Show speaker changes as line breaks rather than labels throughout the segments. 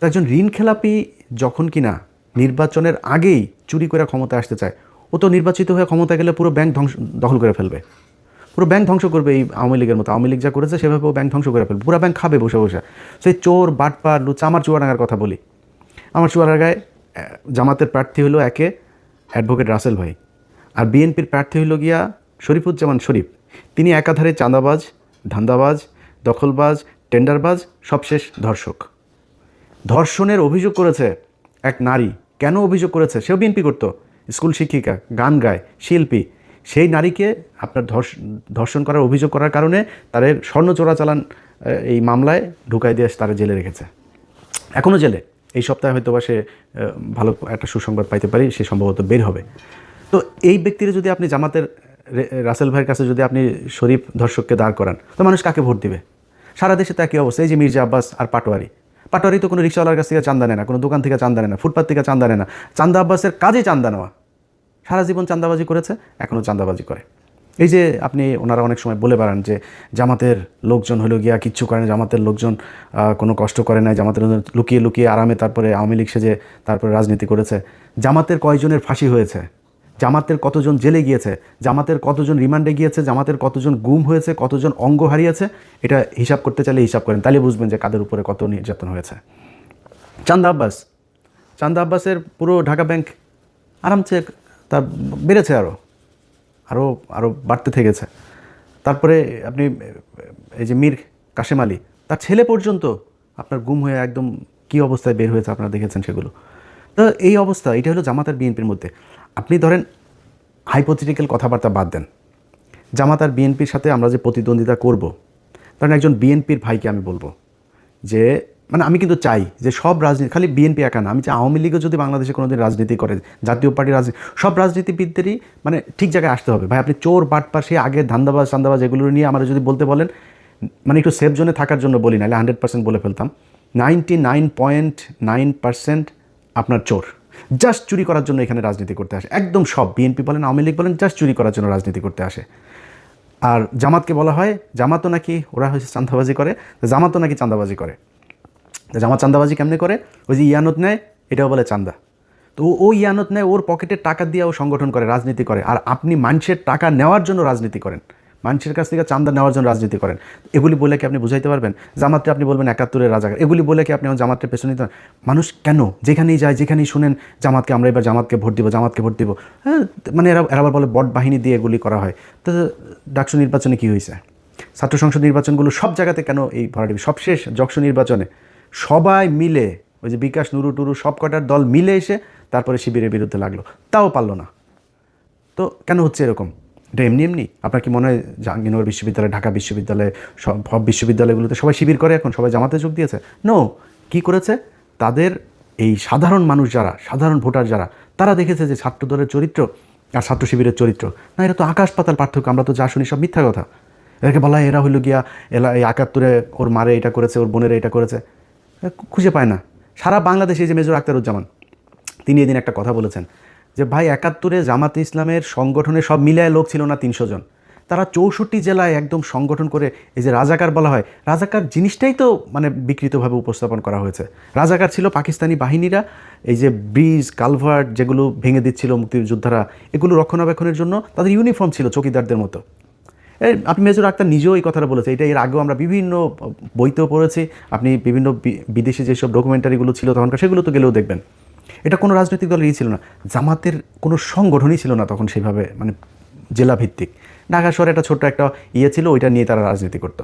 তো একজন ঋণ খেলাপি যখন কিনা নির্বাচনের আগেই চুরি করে ক্ষমতায় আসতে চায়, ও তো নির্বাচিত হয়ে ক্ষমতায় গেলে পুরো ব্যাংক দখল করে ফেলবে, পুরো ব্যাংক ধ্বংস করবে। এই আওয়ামী লীগের মতো, আওয়ামী লীগ যা করেছে সেভাবে ও ব্যাংক ধ্বংস করে ফেলবে, পুরো ব্যাংক খাবে বসে বসে। সেই চোর বাটপার লুচা। আমার চুয়াডাঙ্গার কথা বলি, আমার চুয়াডাঙ্গায় জামাতের প্রার্থী হলো একে অ্যাডভোকেট রাসেল ভাই, আর বিএনপির প্রার্থী হলো গিয়া শরীফুজ্জামান শরীফ। তিনি একাধারে চাঁদাবাজ, ধান্দাবাজ, দখলবাজ, টেন্ডারবাজ, সবশেষ ধর্ষক। ধর্ষণের অভিযোগ করেছে এক নারী। কেন অভিযোগ করেছে? সেও বিএনপি করতো, স্কুল শিক্ষিকা, গান গায়, শিল্পী। সেই নারীকে আপনার ধর্ষণ করার অভিযোগ করার কারণে তাদের স্বর্ণ চোরাচালান এই মামলায় ঢুকাই দিয়ে তারা জেলে রেখেছে, এখনও জেলে। এই সপ্তাহে হয়তো বা সে ভালো একটা সুসংবাদ পাইতে পারি, সে সম্ভবত বের হবে। তো এই ব্যক্তিরা যদি আপনি জামাতের রাসেল ভাইয়ের কাছে যদি আপনি শরীফ ধর্ষককে দাঁড় করান, তো মানুষ কাকে ভোট দিবে? সারা দেশে তো একই অবস্থা। এই যে মির্জা আব্বাস আর পাটোয়ারি তো কোনো রিক্সাওয়ালার কাছ থেকে চান্দা নেয় না, কোনো দোকান থেকে চান্দা নেয় না, ফুটপাত থেকে চান্দা নেয় না। চান্দা আব্বাসের কাজে চান্দা নেওয়া। সারা জীবন চান্দাবাজি করেছে, এখনও চান্দাবাজি করে। এই যে আপনি ওনারা অনেক সময় বলে বেড়ান যে জামাতের লোকজন হলো গিয়া কিচ্ছু করে না, জামাতের লোকজন কোনো কষ্ট করে নাই, জামাতের লুকিয়ে লুকিয়ে আরামে তারপরে আওয়ামী লীগ সেজে তারপরে রাজনীতি করেছে। জামাতের কয়জনের ফাঁসি হয়েছে, জামাতের কতজন জেলে গিয়েছে, জামাতের কতজন রিমান্ডে গিয়েছে, জামাতের কতজন গুম হয়েছে, কতজন অঙ্গ হারিয়েছে, এটা হিসাব করতে চাইলে হিসাব করেন, তাহলে বুঝবেন যে কাদের উপরে কত নির্যাতন হয়েছে। চান্দা আব্বাসের পুরো ঢাকা ব্যাংক আরামসে তার বেড়েছে, আরও আরও বাড়তে থেকেছে। তারপরে আপনি এই যে মীর কাশেম আলী, তার ছেলে পর্যন্ত আপনার গুম হয়ে একদম কী অবস্থায় বের হয়েছে আপনারা দেখেছেন সেগুলো। তো এই অবস্থা, এটা হলো জামাত আর বিএনপির মধ্যে। আপনি ধরেন হাইপোথেটিক্যাল কথাবার্তা বাদ দেন, জামাত আর বিএনপির সাথে আমরা যে প্রতিদ্বন্দ্বিতা করব, কারণ একজন বিএনপির ভাইকে আমি বলবো যে মানে আমি কিন্তু চাই যে সব রাজনীতি, খালি বিএনপি একা না, আমি চাই আওয়ামী লীগও যদি বাংলাদেশে কোনোদিন রাজনীতি করে, জাতীয় পার্টির রাজনীতি, সব রাজনীতিবিদদেরই মানে ঠিক জায়গায় আসতে হবে। ভাই আপনি চোর বাটপার সেই আগে ধান্দাবাজ এগুলো নিয়ে আমরা যদি বলতে বলেন, মানে একটু সেফ জোনে থাকার জন্য বলি, নাহলে 100% বলে ফেলতাম। 99.9% আপনার চোর, জাস্ট চুরি করার জন্য এখানে রাজনীতি করতে আসে। একদম সব, বিএনপি বলেন, আওয়ামী লীগ বলেন, জাস্ট চুরি করার জন্য রাজনীতি করতে আসে। আর জামাতকে বলা হয়, জামাতও নাকি ওরা হচ্ছে চাঁদাবাজি করে, জামাতও নাকি চাঁদাবাজি করে। জামাত চাঁদাবাজি কেমনে করে? ওই যে ইয়ানত নেয়, এটাও বলে চাঁদা। তো ও ইয়ানত নেয়, ওর পকেটের টাকা দিয়ে ও সংগঠন করে, রাজনীতি করে। আর আপনি মানুষের টাকা নেওয়ার জন্য রাজনীতি করেন, মানুষের কাছ থেকে চাঁদা নেওয়ার জন্য রাজনীতি করেন। এগুলি বলে কি আপনি বুঝাইতে পারবেন? জামাতকে আপনি বলবেন 71-এর রাজাকার, এগুলি বলে কি আপনি আমার জামাতের পেছনে নিতে? মানুষ কেন যেখানেই যায়, যেখানেই শুনেন জামাতকে, আমরা এবার জামাতকে ভোট দিব, জামাতকে ভোট দিব, হ্যাঁ, মানে এরা আবার বলে বট বাহিনী দিয়ে এগুলি করা হয়। তো ডাকসু নির্বাচনে কী হয়েছে? ছাত্র সংসদ নির্বাচনগুলো সব জায়গাতে কেন এই ভরাডি? সবশেষ যকসু নির্বাচনে সবাই মিলে, ওই যে বিকাশ নুরু টুরু সব কটার দল মিলে এসে তারপরে শিবিরের বিরুদ্ধে লাগলো, তাও পারলো না। তো কেন হচ্ছে এরকম? এটা এমনি আপনার কি মনে হয় জাহাঙ্গীরনগর বিশ্ববিদ্যালয়, ঢাকা বিশ্ববিদ্যালয়, সব বিশ্ববিদ্যালয়গুলোতে সবাই শিবির করে এখন, সবাই জামাতে যোগ দিয়েছে? নো। কি করেছে? তাদের এই সাধারণ মানুষ যারা, সাধারণ ভোটার যারা, তারা দেখেছে যে ছাত্র দলের চরিত্র আর ছাত্র শিবিরের চরিত্র না, এটা তো আকাশ পাতাল পার্থক্য। আমরা তো যা শুনি সব মিথ্যা কথা। এটাকে বলা হয় এরা হইল গিয়া এই 71-এ ওর মারে এটা করেছে, ওর বোনেরা এটা করেছে, খুঁজে পায় না। সারা বাংলাদেশে যে মেজর আখতারুজ্জামান, তিনি এদিন একটা কথা বলেছেন যে ভাই 71-এ জামাতে ইসলামের সংগঠনে সব মিলায় লোক ছিল না 300 জন, তারা 64 জেলায় একদম সংগঠন করে, এই যে রাজাকার বলা হয়, রাজাকার জিনিসটাই তো মানে বিকৃতভাবে উপস্থাপন করা হয়েছে। রাজাকার ছিল পাকিস্তানি বাহিনীরা, এই যে ব্রিজ কালভার্ট যেগুলো ভেঙে দিচ্ছিল মুক্তিযোদ্ধারা, এগুলো রক্ষণাবেক্ষণের জন্য তাদের ইউনিফর্ম ছিল চৌকিদারদের মতো। আপনি মেজর আক্তার নিজেও এই কথাটা বলেছে, এটা এর আগেও আমরা বিভিন্ন বইতেও পড়েছি, আপনি বিভিন্ন বিদেশি যেসব ডকুমেন্টারিগুলো ছিল তখনকার, সেগুলো তো গেলেও দেখবেন। এটা কোনো রাজনৈতিক দলেরই ছিল না, জামাতের কোনো সংগঠনই ছিল না তখন সেভাবে, মানে জেলাভিত্তিক। ঢাকা শহরে একটা ছোট্ট একটা ছিল, ওইটা নিয়ে তারা রাজনীতি করতো।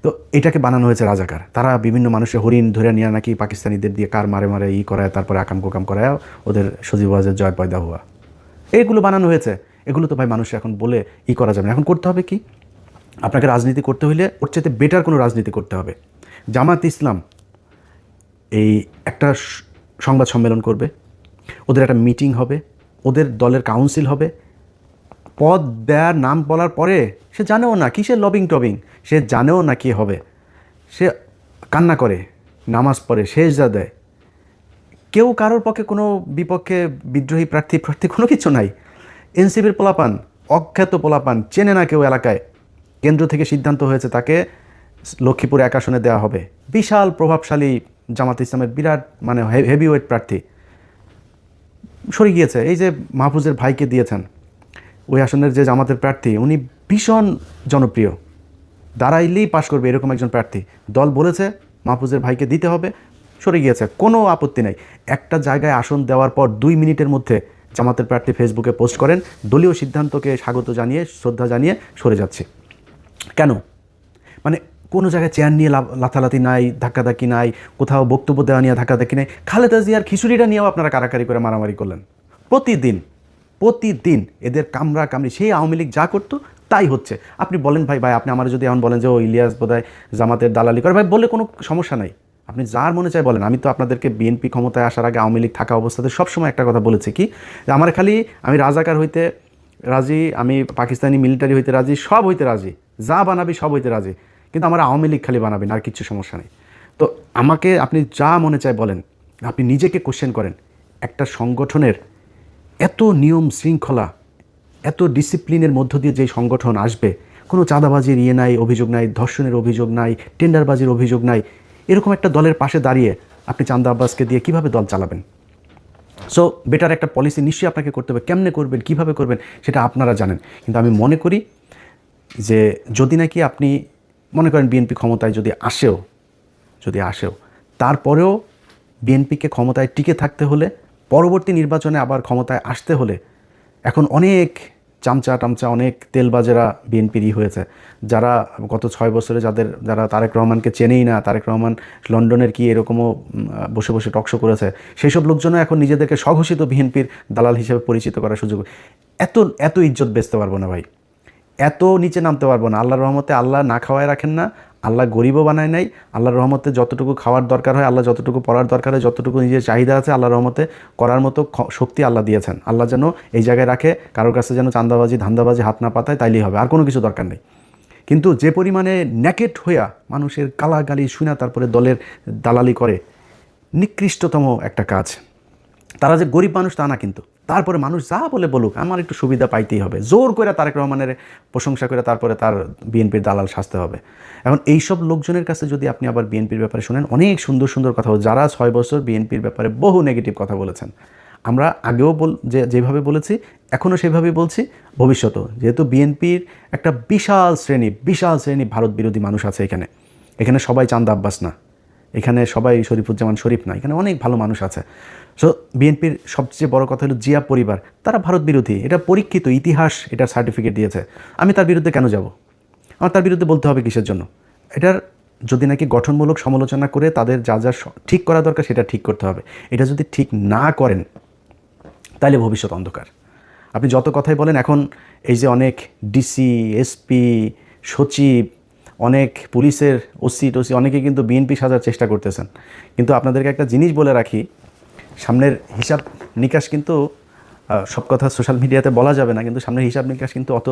তো এটাকে বানানো হয়েছে রাজাকার। তারা বিভিন্ন মানুষের হরিণ ধরে নিয়ে নাকি পাকিস্তানিদের দিয়ে কার মারে মারে করায়, তারপরে আকাম কোকাম করায় ওদের সজীবাজের জয় পয়দা হওয়া, এইগুলো বানানো হয়েছে। এগুলো তো ভাই মানুষ এখন বলে করা যাবে না। এখন করতে হবে কি? আপনাকে রাজনীতি করতে হইলে ওর চাইতে বেটার কোনো রাজনীতি করতে হবে। জামাত ইসলাম এই একটা সংবাদ সম্মেলন করবে, ওদের একটা মিটিং হবে, ওদের দলের কাউন্সিল হবে, পদ দেয়ার নাম বলার পরে সে জানেও না কিসের লবিং টবিং, সে জানেও না কী হবে, সে কান্না করে, নামাজ পড়ে, সেজদা দেয়। কেউ কারোর পক্ষে কোনো বিপক্ষে বিদ্রোহী প্রার্থী কোনো কিছু নাই। এনসিপির পোলাপান, অখ্যাত পোলাপান, চেনে না কেউ এলাকায়, কেন্দ্র থেকে সিদ্ধান্ত হয়েছে তাকে লক্ষ্মীপুর 1 আসনে দেওয়া হবে। বিশাল প্রভাবশালী জামাত ইসলামের বিরাট মানে হেভি ওয়েট প্রার্থী সরে গিয়েছে। এই যে মাহফুজের ভাইকে দিয়েছেন, ওই আসনের যে জামাতের প্রার্থী, উনি ভীষণ জনপ্রিয়, দাঁড়াইলেই পাশ করবে এরকম একজন প্রার্থী। দল বলেছে মাহফুজের ভাইকে দিতে হবে, সরে গিয়েছে, কোনো আপত্তি নাই। একটা জায়গায় আসন দেওয়ার পর 2 মিনিটের মধ্যে জামাতের প্রার্থী ফেসবুকে পোস্ট করেন, দলীয় সিদ্ধান্তকে স্বাগত জানিয়ে, শ্রদ্ধা জানিয়ে সরে যাচ্ছে। কেন? মানে কোনো জায়গায় চেয়ার নিয়ে লাথালাথি নাই, ধাক্কাধাক্কি নাই, কোথাও বক্তব্য দেওয়া নিয়ে ধাক্কাধাক্কি নাই। খালেদা জিয়ার খিচুড়িটা নিয়েও আপনারা কারাকারি করে মারামারি করলেন। প্রতিদিন এদের কামড়া কামড়ি, সেই আওয়ামী লীগ যা করতো তাই হচ্ছে। আপনি বলেন ভাই আপনি আমার যদি এমন বলেন যে ও ইলিয়াস বোধহয় জামাতের দালালি করে, ভাই বলে কোনো সমস্যা নাই, আপনি যার মনে চায় বলেন। আমি তো আপনাদেরকে বিএনপি ক্ষমতায় আসার আগে আওয়ামী লীগ থাকা অবস্থাতে সবসময় একটা কথা বলেছি কি, যে আমার খালি আমি রাজাকার হইতে রাজি, আমি পাকিস্তানি মিলিটারি হইতে রাজি, সব হইতে রাজি, যা বানাবি সব হইতে রাজি, কিন্তু আমার আওয়ামী লীগ খালি বানাবেন, আর কিচ্ছু সমস্যা নেই। তো আমাকে আপনি যা মনে চায় বলেন, আপনি নিজেকে কোশ্চেন করেন। একটা সংগঠনের এত নিয়ম শৃঙ্খলা, এত ডিসিপ্লিনের মধ্য দিয়ে যে সংগঠন আসবে, কোনো চাঁদাবাজির নাই, অভিযোগ নাই, ধর্ষণের অভিযোগ নাই, টেন্ডারবাজির অভিযোগ নাই, এরকম একটা দলের পাশে দাঁড়িয়ে আপনি চান্দা আব্বাসকে দিয়ে কিভাবে দল চালাবেন? সো বেটার একটা পলিসি নিশ্চয়ই আপনাকে করতে হবে। কেমনে করবেন, কিভাবে করবেন সেটা আপনারা জানেন। কিন্তু আমি মনে করি যে যদি নাকি আপনি মনে করেন বিএনপি ক্ষমতায় যদি আসেও তারপরেও বিএনপিকে ক্ষমতায় টিকে থাকতে হলে, পরবর্তী নির্বাচনে আবার ক্ষমতায় আসতে হলে, এখন অনেক চামচা অনেক তেলবাজেরা বিএনপিরই হয়েছে, যারা গত 6 বছরে যারা তারেক রহমানকে চেনেই না, তারেক রহমান লন্ডনের কি এরকমও বসে বসে টকশো করেছে, সেই সব লোকজনও এখন নিজেদেরকে স্বঘোষিত বিএনপির দালাল হিসেবে পরিচিত করার সুযোগ। এত ইজ্জত বেচতে পারবো না ভাই, এত নিচে নামতে পারবো না। আল্লাহর রহমতে আল্লাহ না খাওয়ায় রাখেন না, আল্লাহ গরিবও বানায় নাই। আল্লাহর রহমতে যতটুকু খাওয়ার দরকার হয়, আল্লাহ যতটুকু পড়ার দরকার হয়, যতটুকু নিজের চাহিদা আছে, আল্লাহর রহমতে করার মতো শক্তি আল্লাহ দিয়েছেন। আল্লাহ যেন এই জায়গায় রাখে, কারোর কাছে যেন চান্দাবাজি ধান্দাবাজি হাত না পাতায়, তাইলেই হবে, আর কোনো কিছু দরকার নেই। কিন্তু যে পরিমাণে ন্যাকেট হইয়া মানুষের গালাগালি শুনে তারপরে দলের দালালি করে, নিকৃষ্টতম একটা কাজ। তারা যে গরিব মানুষ তা না, কিন্তু তারপরে মানুষ যা বলে বলুক, আমার একটু সুবিধা পাইতেই হবে, জোর করে তারেক রহমানের প্রশংসা করে তারপরে তার বিএনপির দালাল সাজতে হবে। এখন এইসব লোকজনের কাছে যদি আপনি আবার বিএনপির ব্যাপারে শোনেন, অনেক সুন্দর সুন্দর কথা, যারা 6 বছর বিএনপির ব্যাপারে বহু নেগেটিভ কথা বলেছেন, আমরা আগেও যেভাবে বলেছি এখনও সেভাবেই বলছি, ভবিষ্যতেও। যেহেতু বিএনপির একটা বিশাল শ্রেণী ভারত বিরোধী মানুষ আছে এখানে সবাই চান্দা আব্বাস না, এখানে সবাই শরীফুজ্জামান শরীফ না, এখানে অনেক ভালো মানুষ আছে। সো বিএনপির সবচেয়ে বড় কথা হলো জিয়া পরিবার, তারা ভারত বিরোধী, এটা পরীক্ষিত, ইতিহাস এটার সার্টিফিকেট দিয়েছে। আমি তার বিরুদ্ধে কেন যাব? আমার তার বিরুদ্ধে বলতে হবে কিসের জন্য? এটার যদি নাকি গঠনমূলক সমালোচনা করে তাদের যা ঠিক করা দরকার সেটা ঠিক করতে হবে। এটা যদি ঠিক না করেন তাহলে ভবিষ্যৎ অন্ধকার। আপনি যত কথাই বলেন, এখন এই যে অনেক ডিসি, এসপি, সচিব, অনেক পুলিশের ওসি অনেকে কিন্তু বিএনপি সাজার চেষ্টা করতেছেন। কিন্তু আপনাদেরকে একটা জিনিস বলে রাখি, সামনের হিসাব নিকাশ কিন্তু, সব কথা সোশ্যাল মিডিয়াতে বলা যাবে না, কিন্তু সামনের হিসাব নিকাশ কিন্তু অত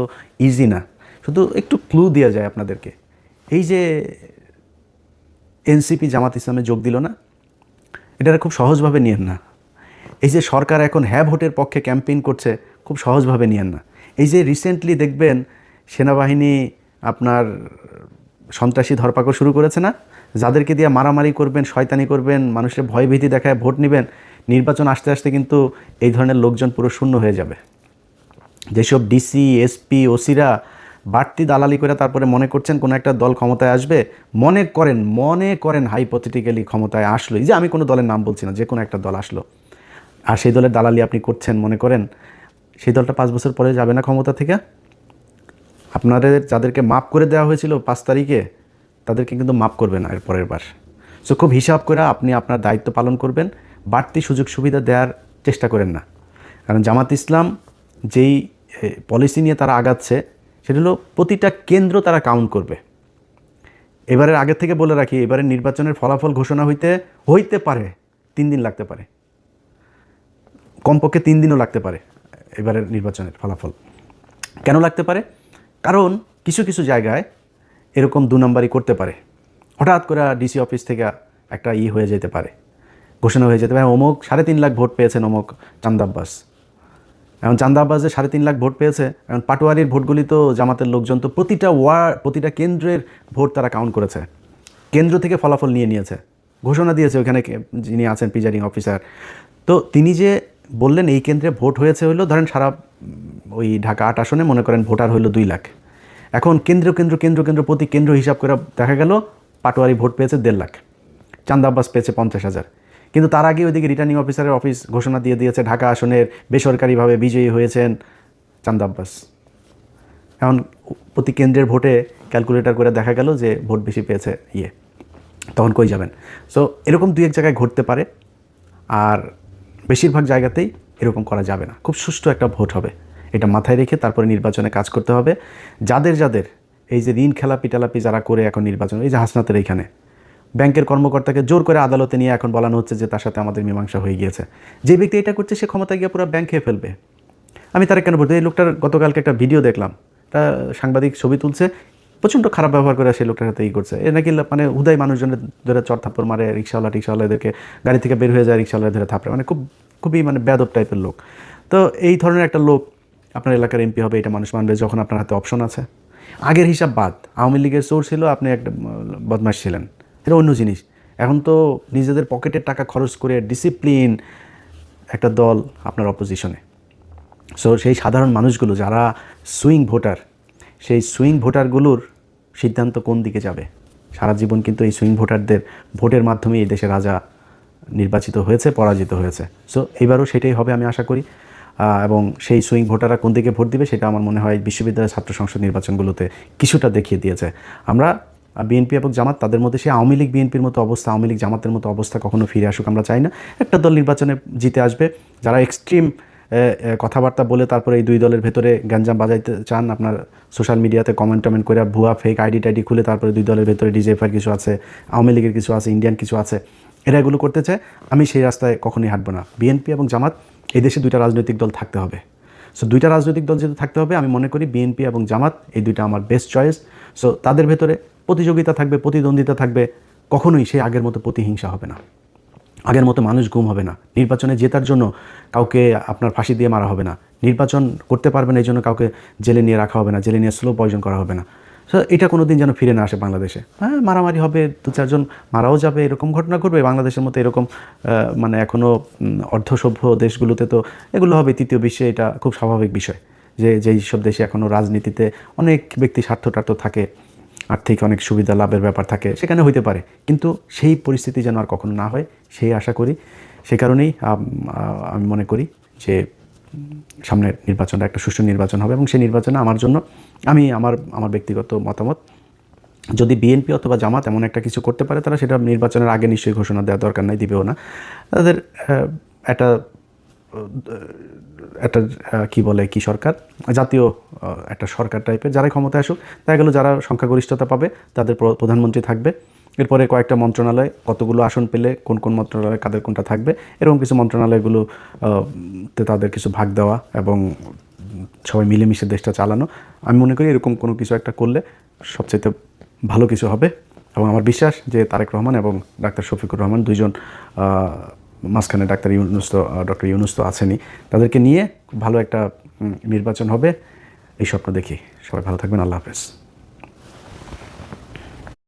ইজি না। শুধু একটু ক্লু দেওয়া যায় আপনাদেরকে। এই যে এনসিপি জামাত ইসলামে যোগ দিল না, এটা খুব সহজভাবে নিয়েন না। এই যে সরকার এখন হ্যাঁ ভোটের পক্ষে ক্যাম্পেইন করছে, খুব সহজভাবে নিয়েন না। এই যে রিসেন্টলি দেখবেন সেনাবাহিনী আপনার সন্ত্রাসী ধরপাকড় শুরু করেছে না, যাদেরকে দিয়ে মারামারি করবেন, শয়তানি করবেন, মানুষের ভয়ভীতি দেখায় ভোট নেবেন, নির্বাচন আসতে আসতে কিন্তু এই ধরনের লোকজন পুরো শূন্য হয়ে যাবে। যেসব ডিসি, এসপি, ওসিরা বাড়তি দালালি করে তারপরে মনে করছেন কোনো একটা দল ক্ষমতায় আসবে, মনে করেন হাইপোথেটিক্যালি ক্ষমতায় আসলো, এই যে আমি কোনো দলের নাম বলছি না, যে কোনো একটা দল আসলো, আর সেই দলের দালালি আপনি করছেন, মনে করেন সেই দলটা 5 বছর পরে যাবে না ক্ষমতা থেকে? আপনাদের যাদেরকে মাপ করে দেওয়া হয়েছিল 5 তারিখে, তাদেরকে কিন্তু মাপ করবে না এর পরের বার। সো খুব হিসাব করে আপনি আপনার দায়িত্ব পালন করবেন, বাড়তি সুযোগ সুবিধা দেওয়ার চেষ্টা করেন না। কারণ জামাত ইসলাম যেই পলিসি নিয়ে তারা আগাচ্ছে, সেটা হলো প্রতিটা কেন্দ্র তারা কাউন্ট করবে। এবারের আগে থেকে বলে রাখি, এবারের নির্বাচনের ফলাফল ঘোষণা হইতে পারে 3 দিন লাগতে পারে, কমপক্ষে 3 দিনও লাগতে পারে এবারের নির্বাচনের ফলাফল। কেন লাগতে পারে? কারণ কিছু কিছু জায়গায় এরকম 2 নম্বরই করতে পারে। হঠাৎ করে ডিসি অফিস থেকে একটা হয়ে যেতে পারে, ঘোষণা হয়ে যেতে পারে, অমুক 3.5 লাখ ভোট পেয়েছেন অমুক চান্দা আব্বাস। এখন চান্দা আব্বাস যে 3.5 লাখ ভোট পেয়েছে, এখন পাটোয়ারির ভোটগুলি তো জামাতের লোকজন তো প্রতিটা কেন্দ্রের ভোট তারা কাউন্ট করেছে, কেন্দ্র থেকে ফলাফল নিয়েছে। ঘোষণা দিয়েছে ওখানে যিনি আছেন প্রিজাইডিং অফিসার। তো তিনি যে বললেন এই কেন্দ্রে ভোট হয়েছে হলো ধরেন সারা ওই ঢাকা 8 আসনে মনে করেন ভোটার হলো 2 লাখ। এখন কেন্দ্র প্রতি কেন্দ্র হিসাব করে দেখা গেল পাটোয়ারি ভোট পেয়েছে 1.5 লাখ, চান্দা আব্বাস পেয়েছে 50,000। কিন্তু তার আগে ওইদিকে রিটার্নিং অফিসারের অফিস ঘোষণা দিয়ে দিয়েছে ঢাকা আসনের বেসরকারিভাবে বিজয়ী হয়েছেন চান্দা আব্বাস। এখন প্রতি কেন্দ্রের ভোটে ক্যালকুলেটর করে দেখা গেল যে ভোট বেশি পেয়েছে তখন কই যাবেন? সো এরকম 2-1 জায়গায় ঘটতে পারে, আর বেশিরভাগ জায়গাতেই এরকম করা যাবে না। খুব সুষ্ঠু একটা ভোট হবে, এটা মাথায় রেখে তারপরে নির্বাচনে কাজ করতে হবে। যাদের এই যে ঋণ খেলাপি যারা করে এখন নির্বাচন, এই যে হাসনাতের এইখানে ব্যাংকের কর্মকর্তাকে জোর করে আদালতে নিয়ে এখন বলানো হচ্ছে যে তার সাথে আমাদের মীমাংসা হয়ে গিয়েছে। যে ব্যক্তি এটা করছে সে ক্ষমতায় গিয়ে পুরো ব্যাংক খেয়ে ফেলবে। আমি তার কেন বলতে, এই লোকটার গতকালকে একটা ভিডিও দেখলাম, তা সাংবাদিক ছবি তুলছে, প্রচণ্ড খারাপ ব্যবহার করে সেই লোকটার সাথে করছে। এ নাকি মানে হুদাই মানুষজনের ধরে চর থাপ্পড় মারে, রিক্সাওয়ালাদেরকে গাড়ি থেকে বের হয়ে যায়, রিক্সাওয়ালা ধরে থাপড়ে, মানে খুবই মানে বেয়াদব টাইপের লোক। তো এই ধরনের একটা লোক আপনার এলাকার এমপি হবে, এটা মানুষ মানবে যখন আপনার হাতে অপশন আছে। আগের হিসাব বাদ, আওয়ামী লীগের চোর ছিল, আপনি একটা বদমাশ ছিলেন, এটা অন্য জিনিস। এখন তো নিজেদের পকেটের টাকা খরচ করে ডিসিপ্লিন একটা দল আপনার অপোজিশনে। সো সেই সাধারণ মানুষগুলো যারা সুইং ভোটার, সেই সুইং ভোটারগুলোর সিদ্ধান্ত কোন দিকে যাবে। সারা জীবন কিন্তু এই সুইং ভোটারদের ভোটের মাধ্যমে এই দেশের রাজা নির্বাচিত হয়েছে, পরাজিত হয়েছে। সো এইবারও সেটাই হবে আমি আশা করি। এবং সেই সুইং ভোটাররা কোন দিকে ভোট দিবে সেটা আমার মনে হয় বিশ্ববিদ্যালয়ের ছাত্র সংসদ নির্বাচনগুলোতে কিছুটা দেখিয়ে দিয়েছে। আমরা বিএনপি এবং জামাত, তাদের মধ্যে সেই আওয়ামী লীগ বিএনপির মতো অবস্থা, আওয়ামী লীগ জামাতের মতো অবস্থা কখনো ফিরে আসুক আমরা চাই না। একটা দল নির্বাচনে জিতে আসবে, যারা এক্সট্রিম কথাবার্তা বলে তারপরে এই দুই দলের ভেতরে গ্যাঞ্জাম বাজাইতে চান, আপনার সোশ্যাল মিডিয়াতে কমেন্ট করে ভুয়া ফেক আইডি খুলে তারপরে দুই দলের ভেতরে ডিজেফার কিছু আছে, আওয়ামী লীগের কিছু আছে, ইন্ডিয়ান কিছু আছে, এরা এগুলো করতে চায়। আমি সেই রাস্তায় কখনোই হাঁটবো না। বিএনপি এবং জামাত, এই দেশে দুইটা রাজনৈতিক দল থাকতে হবে। সো দুইটা রাজনৈতিক দল যেহেতু থাকতে হবে, আমি মনে করি বিএনপি এবং জামাত এই দুইটা আমার বেস্ট চয়েস। সো তাদের ভেতরে প্রতিযোগিতা থাকবে, প্রতিদ্বন্দ্বিতা থাকবে, কখনোই সেই আগের মতো প্রতিহিংসা হবে না, আগের মতো মানুষ গুম হবে না, নির্বাচনে জেতার জন্য কাউকে আপনার ফাঁসি দিয়ে মারা হবে না, নির্বাচন করতে পারবেন এই জন্য কাউকে জেলে নিয়ে রাখা হবে না, জেলে নিয়ে স্লো পয়জন করা হবে না। সো এটা কোনো দিন যেন ফিরে না আসে বাংলাদেশে। হ্যাঁ, মারামারি হবে, 2-4 জন মারাও যাবে, এরকম ঘটনা ঘটবে বাংলাদেশের মতো। এরকম মানে এখনও অর্ধসভ্য দেশগুলোতে তো এগুলো হবে, তৃতীয় বিশ্বে এটা খুব স্বাভাবিক বিষয় যে যেই সব দেশে এখনও রাজনীতিতে অনেক ব্যক্তি স্বার্থ থাকে, আর্থিক অনেক সুবিধা লাভের ব্যাপার থাকে, সেখানে হইতে পারে, কিন্তু সেই পরিস্থিতি যেন আর কখনো না হয় সেই আশা করি। সে কারণেই আমি মনে করি যে সামনের নির্বাচনটা একটা সুষ্ঠু নির্বাচন হবে, এবং সেই নির্বাচনে আমার জন্য আমার ব্যক্তিগত মতামত, যদি বিএনপি অথবা জামাত এমন একটা কিছু করতে পারে, তারা সেটা নির্বাচনের আগে নিশ্চয়ই ঘোষণা দেওয়া দরকার নাই, দিবেও না। তাদের একটা একটা কি সরকার, জাতীয় একটা সরকার টাইপের, যারাই ক্ষমতায় আসুক, দেখা গেল যারা সংখ্যাগরিষ্ঠতা পাবে তাদের প্রধানমন্ত্রী থাকবে। এরপরে কয়েকটা মন্ত্রণালয়, কতগুলো আসন পেলে কোন মন্ত্রণালয় কাদের কোনটা থাকবে, এরকম কিছু মন্ত্রণালয়গুলোতে তাদের কিছু ভাগ দেওয়া এবং সবাই মিলেমিশে দেশটা চালানো। আমি মনে করি এরকম কোনো কিছু একটা করলে সবচাইতে ভালো কিছু হবে। এবং আমার বিশ্বাস যে তারেক রহমান এবং ডাক্তার শফিকুর রহমান দুইজন, মাঝখানে ডক্টর ইউনূস তো আছেনই, তাদেরকে নিয়ে ভালো একটা নির্বাচন হবে এই স্বপ্ন দেখি। সবাই ভালো থাকবেন, আল্লাহ হাফেজ।